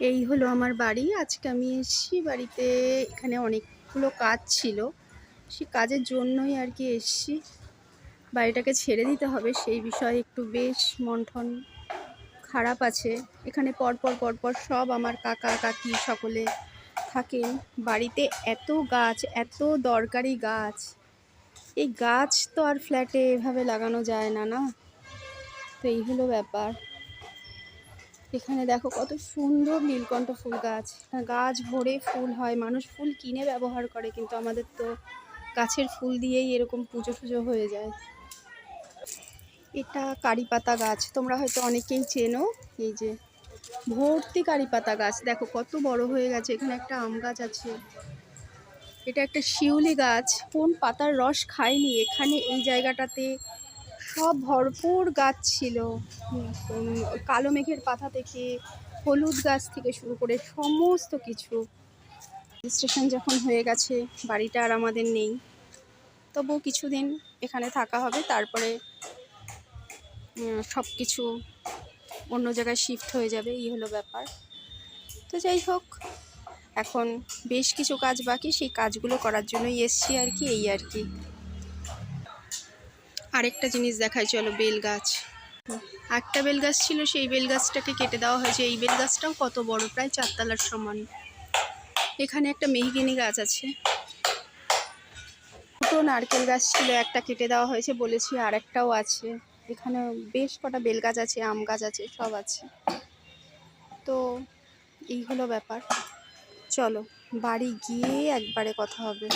এই হলো আমার বাড়ি। আজকে আমি এসেছি বাড়িতে। এখানে অনেকগুলো কাজ ছিল, সেই কাজের জন্যই আর কি এসেছি। বাড়িটাকে ছেড়ে দিতে হবে, সেই বিষয়ে একটু বেশ মন টন খারাপ আছে। এখানে পরপর পরপর সব আমার কাকা কাকি সকলে থাকেন। বাড়িতে এত গাছ, এত দরকারি গাছ, এই গাছ তো আর ফ্ল্যাটে এভাবে লাগানো যায় না, না? তো এই হলো ব্যাপার। এখানে দেখো কত সুন্দর নীলকণ্ঠ ফুল গাছ, গাছ ভরে ফুল হয়। মানুষ ফুল কিনে ব্যবহার করে, কিন্তু আমাদের তো গাছের ফুল দিয়েই এরকম পুজো টুজো হয়ে যায়। এটা কারি পাতা গাছ, তোমরা হয়তো অনেকেই চেনো। এই যে ভর্তি কারি পাতা গাছ, দেখো কত বড় হয়ে গেছে। এখানে একটা আম গাছ আছে, এটা একটা শিউলি গাছ। কোন পাতার রস খায়নি এখানে এই জায়গাটাতে? সব ভরপুর গাছ ছিল। কালো মেঘের পাতা থেকে হলুদ গাছ থেকে শুরু করে সমস্ত কিছু। রেজিস্ট্রেশন যখন হয়ে গেছে, বাড়িটা আর আমাদের নেই, তবুও কিছুদিন এখানে থাকা হবে, তারপরে সব কিছু অন্য জায়গায় শিফট হয়ে যাবে। এই হলো ব্যাপার। তো যাই হোক, এখন বেশ কিছু কাজ বাকি, সেই কাজগুলো করার জন্যই এসছি আর কি। এই আর কি। আরেকটা জিনিস দেখাই চলো, বেল গাছ। একটা বেল গাছ ছিল, সেই বেল গাছটাকে কেটে দেওয়া হয়েছে। এই বেল গাছটাও কত বড়, প্রায় 4 তলার সমান। এখানে একটা মেহগিনি গাছ আছে। দুটো নারকেল গাছ ছিল, একটা কেটে দেওয়া হয়েছে, বলেছি আর একটাও আছে। এখানে বেশ কটা বেল গাছ আছে, আম গাছ আছে, সব আছে। তো এই হলো ব্যাপার। চলো বাড়ি গিয়ে একবারে কথা হবে।